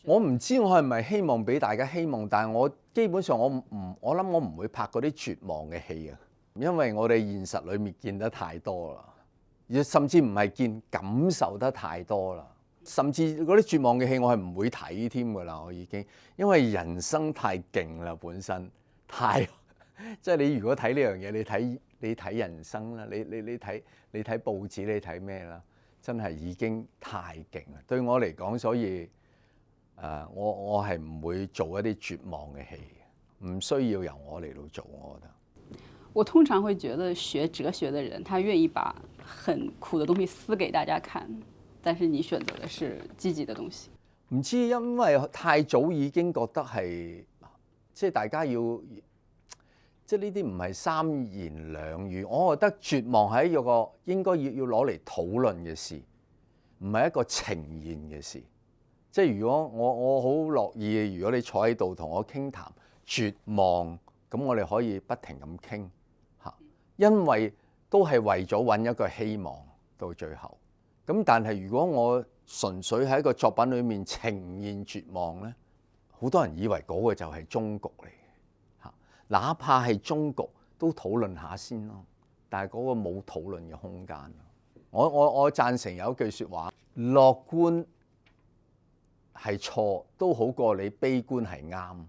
我唔知我係咪希望俾大家希望，但係我基本上我諗我唔會拍嗰啲絕望嘅戲啊，因為我哋現實裏面見得太多啦，甚至唔係見，感受得太多啦，甚至嗰啲絕望嘅戲我係唔會睇添㗎啦，我已經，因為人生太勁啦，本身太即係你如果睇呢樣嘢，你睇人生啦，你睇報紙，你睇咩啦，真係已經太勁啦，對我嚟講，所以。我係唔會做一啲絕望嘅戲，唔需要由我嚟到做，我覺得。我通常會覺得學哲學的人，他願意把很苦的東西撕給大家看，但是你選擇的是積極的東西。唔知因為太早已經覺得係，即係大家要，即係呢啲唔係三言兩語。我覺得絕望係一個應該要攞嚟討論嘅事，唔係一個呈現嘅事。即係如果我好樂意，如果你坐喺度同我傾談絕望，咁我哋可以不停咁傾嚇，因為都係為咗揾一個希望到最後。咁但係如果我純粹喺一個作品裏面呈現絕望咧，好多人以為嗰個就係終局嚟嚇，哪怕係終局都討論下先咯。但係嗰個冇討論嘅空間。我贊成有一句説話，樂觀係錯都好過你悲觀係啱。